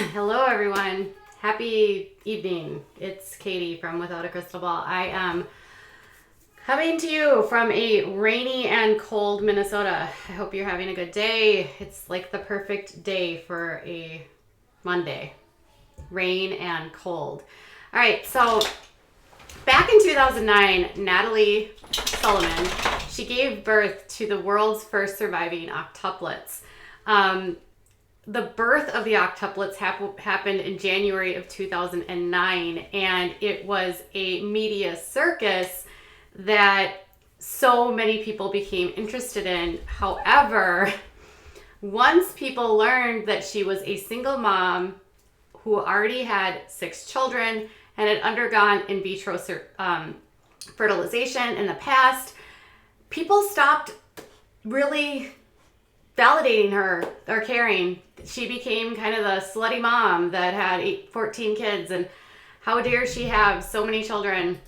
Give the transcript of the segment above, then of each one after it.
Hello, everyone. Happy evening. It's Katie from Without a Crystal Ball. I am coming to you from a rainy and cold Minnesota. I hope you're having a good day. It's like the perfect day for a Monday. Rain and cold. All right, so back in 2009, Natalie Solomon, she gave birth to the world's first surviving octuplets. The birth of the octuplets happened in January of 2009, and it was a media circus that so many people became interested in. However, once people learned that she was a single mom who already had 6 children and had undergone in vitro fertilization in the past, people stopped really validating her or caring. She became kind of the slutty mom that had 14 kids, and how dare she have so many children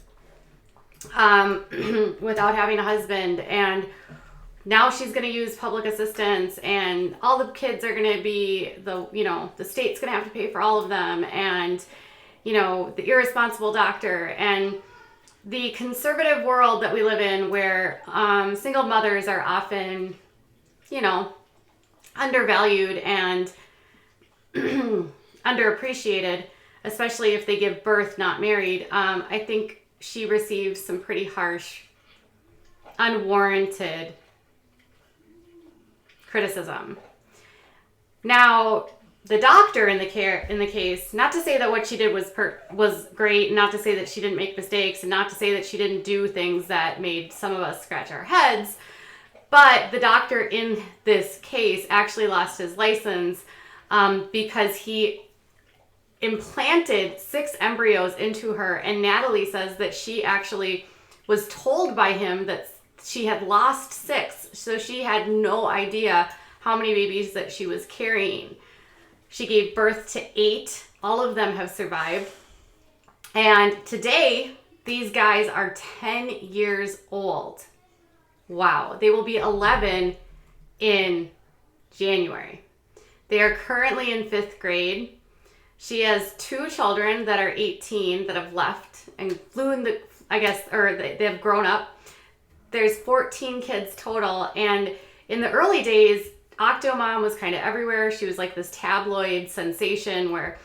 without having a husband. And now she's going to use public assistance, and all the kids are going to be the state's going to have to pay for all of them, and the irresponsible doctor, and the conservative world that we live in, where single mothers are often undervalued and underappreciated, especially if they give birth not married. I think she received some pretty harsh, unwarranted criticism. Now, the doctor in the case, not to say that what she did was great, not to say that she didn't make mistakes, and not to say that she didn't do things that made some of us scratch our heads, but the doctor in this case actually lost his license because he implanted 6 embryos into her, and Natalie says that she actually was told by him that she had lost 6, so she had no idea how many babies that she was carrying. She gave birth to 8. All of them have survived. And today, these guys are 10 years old. Wow. They will be 11 in January. They are currently in 5th grade. She has 2 children that are 18 that have left and they have grown up. There's 14 kids total. And in the early days, Octomom was kind of everywhere. She was like this tabloid sensation where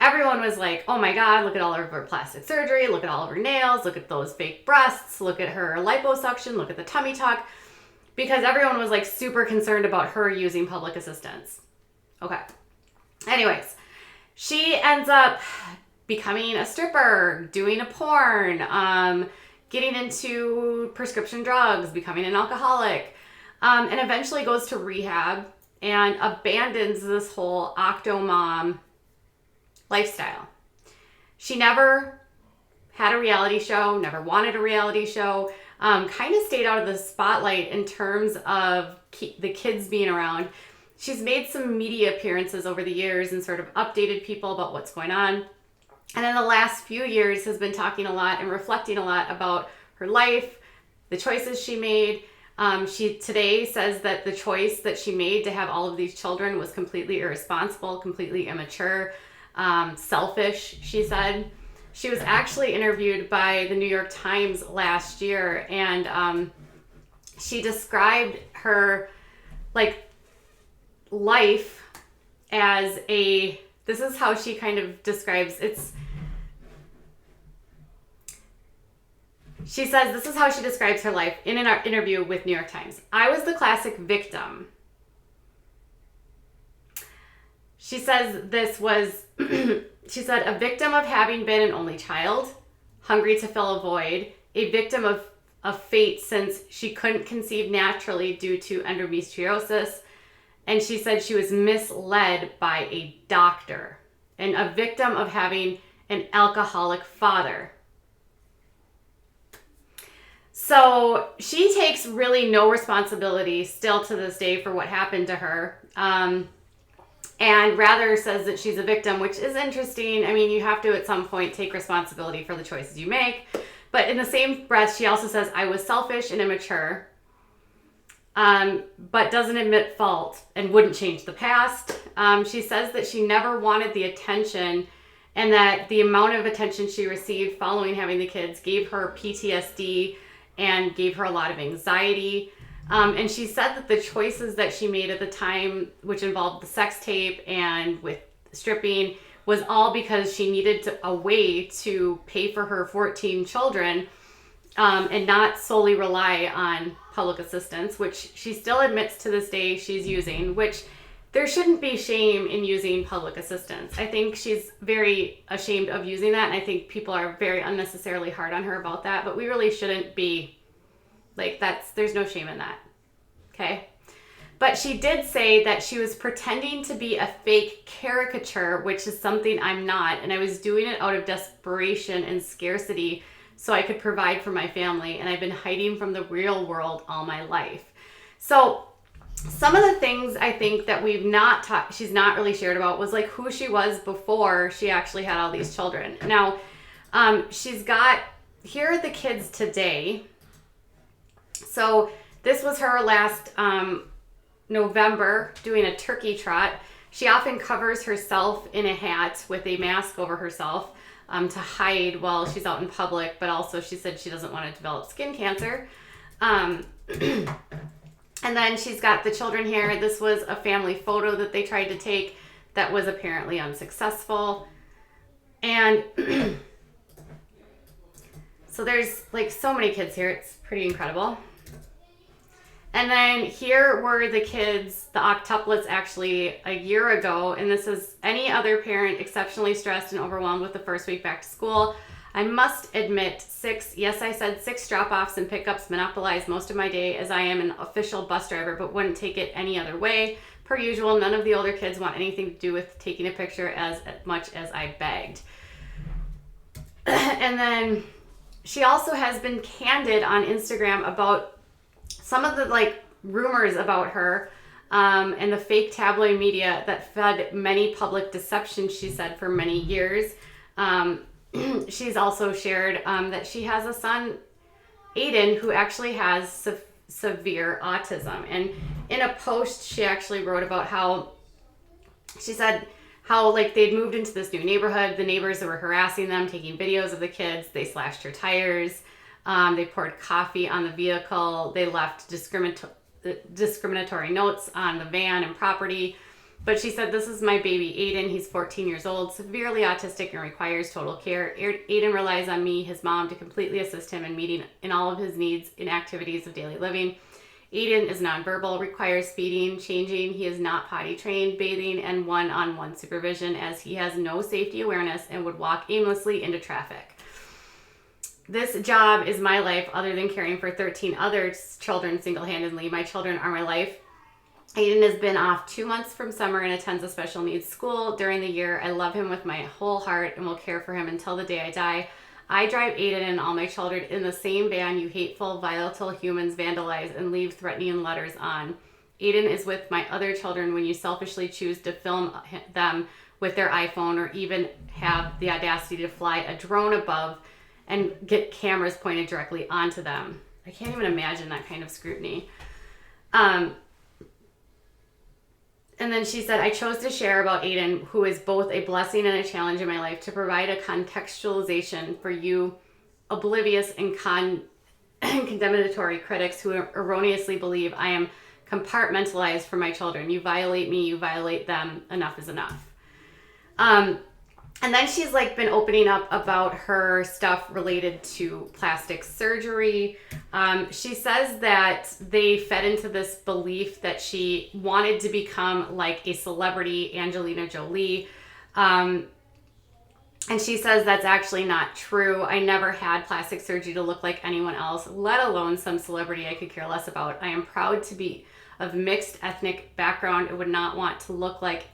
everyone was like, oh my God, look at all of her plastic surgery. Look at all of her nails. Look at those fake breasts. Look at her liposuction. Look at the tummy tuck. Because everyone was like super concerned about her using public assistance. Okay. Anyways, she ends up becoming a stripper, doing a porn, getting into prescription drugs, becoming an alcoholic, and eventually goes to rehab and abandons this whole Octomom lifestyle. She never had a reality show, never wanted a reality show, kind of stayed out of the spotlight in terms of the kids being around. She's made some media appearances over the years and sort of updated people about what's going on. And in the last few years has been talking a lot and reflecting a lot about her life, the choices she made. She today says that the choice that she made to have all of these children was completely irresponsible, completely immature, selfish, she said. She was actually interviewed by the New York Times last year, and she described her life as this is how she kind of describes she says this is how she describes her life in an interview with New York Times. I was the classic victim. She says she said, a victim of having been an only child, hungry to fill a void, a victim of fate since she couldn't conceive naturally due to endometriosis. And she said she was misled by a doctor, and a victim of having an alcoholic father. So she takes really no responsibility still to this day for what happened to her. And rather says that she's a victim, which is interesting. I mean, you have to at some point take responsibility for the choices you make. But in the same breath, she also says, I was selfish and immature. but doesn't admit fault and wouldn't change the past. She says that she never wanted the attention and that the amount of attention she received following having the kids gave her PTSD and gave her a lot of anxiety. And she said that the choices that she made at the time, which involved the sex tape and with stripping, was all because she needed a way to pay for her 14 children and not solely rely on public assistance, which she still admits to this day she's using, which there shouldn't be shame in using public assistance. I think she's very ashamed of using that, and I think people are very unnecessarily hard on her about that, but we really shouldn't be like, there's no shame in that, okay? But she did say that she was pretending to be a fake caricature, which is something I'm not, and I was doing it out of desperation and scarcity so I could provide for my family, and I've been hiding from the real world all my life. So some of the things I think that she's not really shared about was like who she was before she actually had all these children. Now, here are the kids today. So this was her last November doing a turkey trot. She often covers herself in a hat with a mask over herself to hide while she's out in public, but also she said she doesn't want to develop skin cancer. And then she's got the children here. This was a family photo that they tried to take that was apparently unsuccessful. And so there's like so many kids here. It's pretty incredible. And then here were the kids, the octuplets, actually a year ago. And this is any other parent exceptionally stressed and overwhelmed with the first week back to school. I must admit, 6 drop-offs and pickups monopolize most of my day, as I am an official bus driver, but wouldn't take it any other way. Per usual, none of the older kids want anything to do with taking a picture as much as I begged. And then she also has been candid on Instagram about some of the rumors about her and the fake tabloid media that fed many public deceptions, she said, for many years. She's also shared that she has a son, Aiden, who actually has severe autism. And in a post, she actually wrote about how they'd moved into this new neighborhood. The neighbors that were harassing them, taking videos of the kids. They slashed her tires. They poured coffee on the vehicle. They left discriminatory notes on the van and property. But she said, "This is my baby, Aiden. He's 14 years old, severely autistic and requires total care. Aiden relies on me, his mom, to completely assist him in meeting in all of his needs in activities of daily living. Aiden is nonverbal, requires feeding, changing. He is not potty trained, bathing, and one-on-one supervision, as he has no safety awareness and would walk aimlessly into traffic. This job is my life, other than caring for 13 other children single-handedly. My children are my life. Aiden has been off 2 months from summer and attends a special needs school during the year. I love him with my whole heart and will care for him until the day I die. I drive Aiden and all my children in the same van you hateful, volatile humans vandalize and leave threatening letters on. Aiden is with my other children when you selfishly choose to film them with their iPhone or even have the audacity to fly a drone above and get cameras pointed directly onto them." I can't even imagine that kind of scrutiny. And then she said, "I chose to share about Aiden, who is both a blessing and a challenge in my life, to provide a contextualization for you oblivious and condemnatory critics who erroneously believe I am compartmentalized for my children. You violate me, you violate them. Enough is enough." And then she's been opening up about her stuff related to plastic surgery. She says that they fed into this belief that she wanted to become like a celebrity, Angelina Jolie. And she says that's actually not true. I never had plastic surgery to look like anyone else, let alone some celebrity I could care less about. I am proud to be of mixed ethnic background and would not want to look like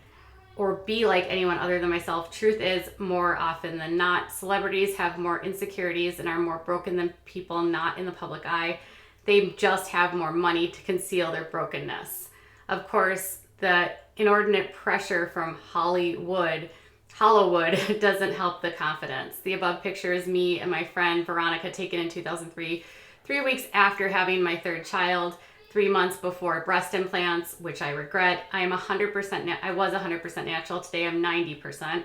or be like anyone other than myself. Truth is, more often than not, celebrities have more insecurities and are more broken than people not in the public eye. They just have more money to conceal their brokenness. Of course, the inordinate pressure from Hollywood doesn't help the confidence. The above picture is me and my friend Veronica, taken in 2003, 3 weeks after having my third child. 3 months before breast implants, which I regret. I was 100% natural. Today I'm 90%.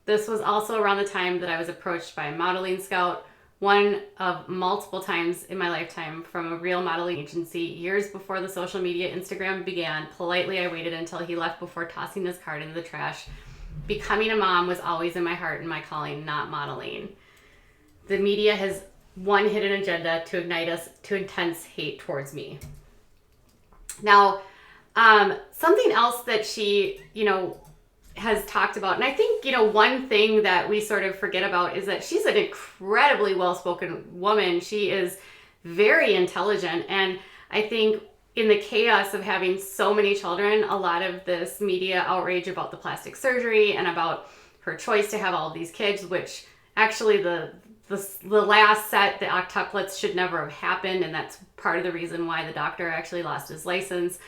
This was also around the time that I was approached by a modeling scout, one of multiple times in my lifetime, from a real modeling agency. Years before the social media Instagram began, politely I waited until he left before tossing his card into the trash. Becoming a mom was always in my heart and my calling, not modeling. The media has one hidden agenda to ignite us to intense hate towards me. Now, something else that she, has talked about, and I think, one thing that we sort of forget about is that she's an incredibly well-spoken woman. She is very intelligent, and I think in the chaos of having so many children, a lot of this media outrage about the plastic surgery and about her choice to have all of these kids, which actually the last set, the octuplets, should never have happened, and that's part of the reason why the doctor actually lost his license.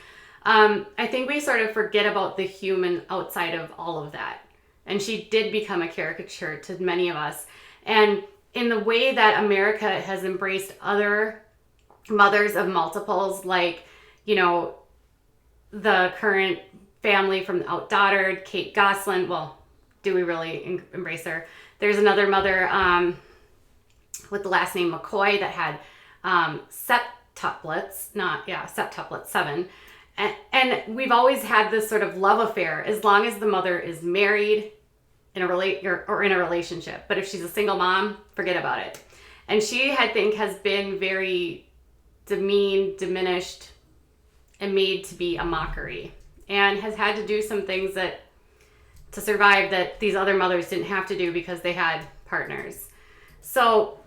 I think we sort of forget about the human outside of all of that. And she did become a caricature to many of us. And in the way that America has embraced other mothers of multiples, like, the current family from the Outdaughtered, Kate Gosselin. Well, do we really embrace her? There's another mother with the last name McCoy that had septuplets, septuplets, 7. And we've always had this sort of love affair as long as the mother is married in a relationship. But if she's a single mom, forget about it. And she, I think, has been very diminished, and made to be a mockery, and has had to do some things to survive that these other mothers didn't have to do because they had partners. So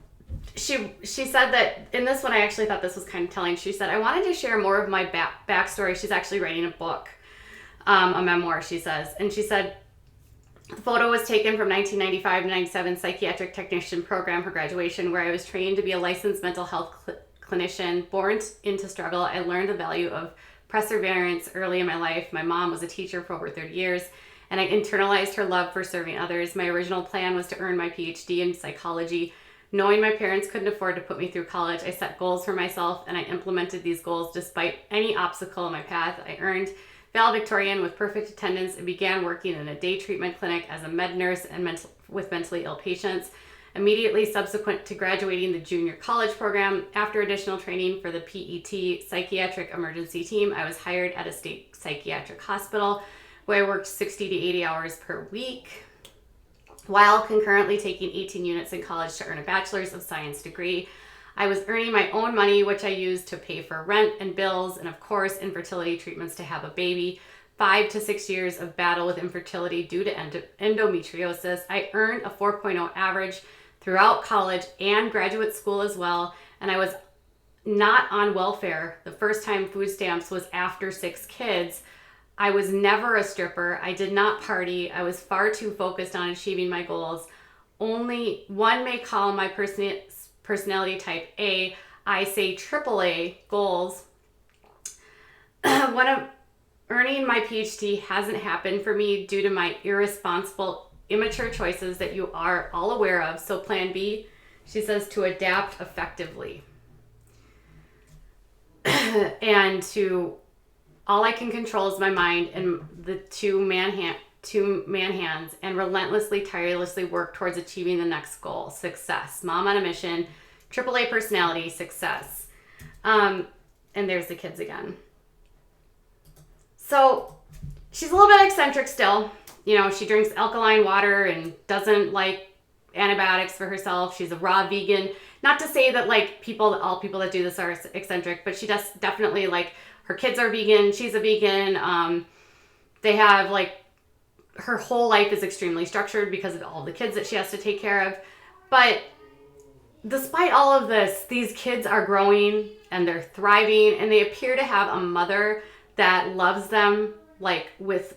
she said that in this one, I actually thought this was kind of telling. She said, I wanted to share more of my backstory. She's actually writing a book, a memoir, she says. And she said, the photo was taken from 1995 to 97 psychiatric technician program, her graduation, where I was trained to be a licensed mental health clinician. Born into struggle, I learned the value of perseverance early in my life. My mom was a teacher for over 30 years, and I internalized her love for serving others. My original plan was to earn my PhD in psychology. Knowing my parents couldn't afford to put me through college, I set goals for myself, and I implemented these goals despite any obstacle in my path. I earned valedictorian with perfect attendance and began working in a day treatment clinic as a med nurse and with mentally ill patients. Immediately subsequent to graduating the junior college program, after additional training for the PET psychiatric emergency team, I was hired at a state psychiatric hospital where I worked 60 to 80 hours per week, while concurrently taking 18 units in college to earn a bachelor's of science degree. I was earning my own money, which I used to pay for rent and bills, and of course, infertility treatments to have a baby. 5 to 6 years of battle with infertility due to endometriosis. I earned a 4.0 average throughout college and graduate school as well, and I was not on welfare. The first time food stamps was after 6 kids. I was never a stripper. I did not party. I was far too focused on achieving my goals. Only one may call my personality type A. I say AAA goals. One of earning my PhD hasn't happened for me due to my irresponsible, immature choices that you are all aware of. So plan B, she says, to adapt effectively. And to all I can control is my mind and the two man hands, and relentlessly, tirelessly work towards achieving the next goal, success. Mom on a mission, AAA personality, success. And there's the kids again. So she's a little bit eccentric still. She drinks alkaline water and doesn't like antibiotics for herself. She's a raw vegan. Not to say that all people that do this are eccentric, but she does definitely her kids are vegan. She's a vegan. They have her whole life is extremely structured because of all the kids that she has to take care of. But despite all of this, these kids are growing and they're thriving, and they appear to have a mother that loves them with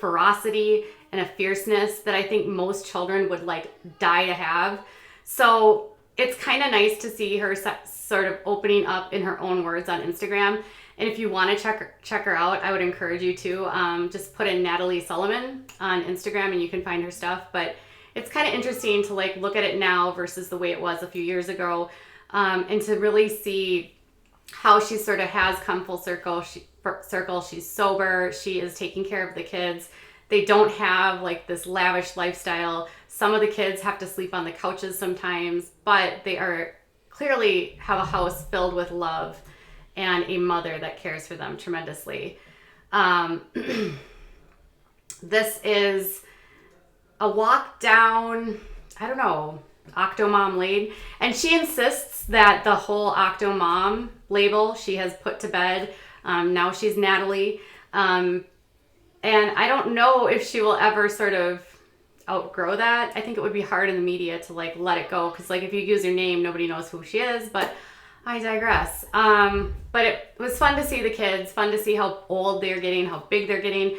ferocity and a fierceness that I think most children would die to have. So it's kind of nice to see her sort of opening up in her own words on Instagram. And if you want to check her out, I would encourage you to just put in Natalie Sullivan on Instagram and you can find her stuff. But it's kind of interesting to look at it now versus the way it was a few years ago, and to really see how she sort of has come full circle. She's sober. She is taking care of the kids. They don't have like this lavish lifestyle. Some of the kids have to sleep on the couches sometimes, but they are clearly have a house filled with love and a mother that cares for them tremendously. This is a walk down, I don't know, Octomom Lane. And she insists that the whole Octomom label she has put to bed. Now she's Natalie. And I don't know if she will ever sort of outgrow that. I think it would be hard in the media to like let it go, because like if you use her name, nobody knows who she is, but I digress. But it was fun to see the kids, fun to see how old they're getting, how big they're getting.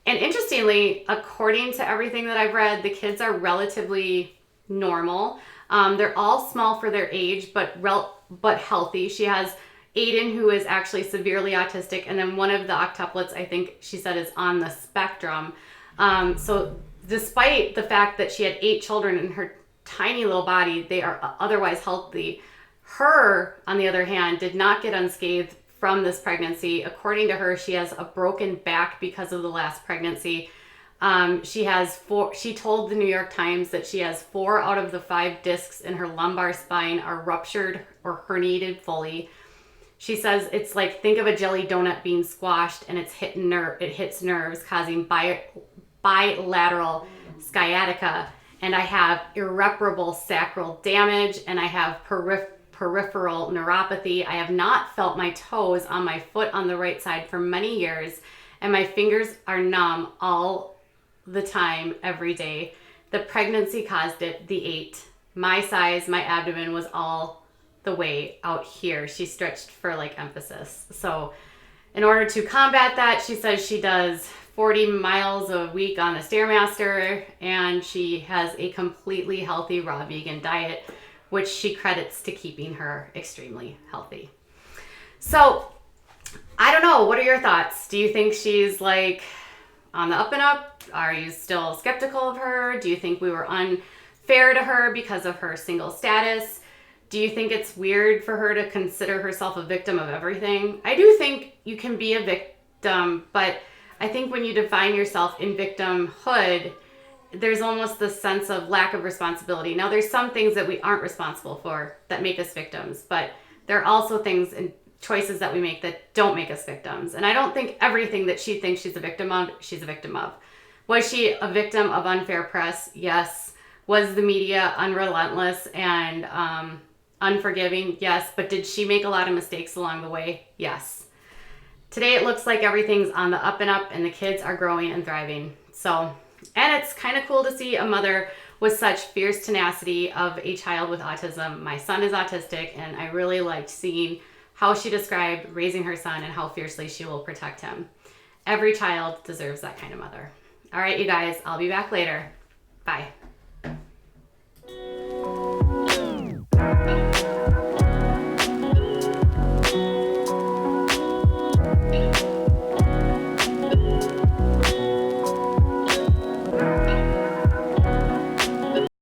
And interestingly, according to everything that I've read, the kids are relatively normal. They're all small for their age, but healthy. She has Aiden, who is actually severely autistic, and then one of the octuplets, I think she said, is on the spectrum. So despite the fact that she had 8 children in her tiny little body, they are otherwise healthy. Her, on the other hand, did not get unscathed from this pregnancy. According to her, she has a broken back because of the last pregnancy. She told the New York Times that she has 4 out of the 5 discs in her lumbar spine are ruptured or herniated fully. She says it's like, think of a jelly donut being squashed and it hits nerves, causing bilateral sciatica. And I have irreparable sacral damage, and I have peripheral neuropathy. I have not felt my toes on my foot on the right side for many years, and my fingers are numb all the time, every day. The pregnancy caused it, the 8. My size, my abdomen was all the way out here. She stretched for like emphasis. So in order to combat that, she says she does 40 miles a week on the Stairmaster, and she has a completely healthy raw vegan diet, which she credits to keeping her extremely healthy. So I don't know. What are your thoughts? Do you think she's like on the up and up? Are you still skeptical of her? Do you think we were unfair to her because of her single status? Do you think it's weird for her to consider herself a victim of everything? I do think you can be a victim, but I think when you define yourself in victimhood, there's almost this sense of lack of responsibility. Now, there's some things that we aren't responsible for that make us victims, but there are also things and choices that we make that don't make us victims. And I don't think everything that she thinks she's a victim of, she's a victim of. Was she a victim of unfair press? Yes. Was the media unrelentless and unforgiving? Yes. But did she make a lot of mistakes along the way? Yes. Today it looks like everything's on the up and up, and the kids are growing and thriving. So, and it's kind of cool to see a mother with such fierce tenacity of a child with autism. My son is autistic, and I really liked seeing how she described raising her son and how fiercely she will protect him. Every child deserves that kind of mother. All right, you guys, I'll be back later. Bye.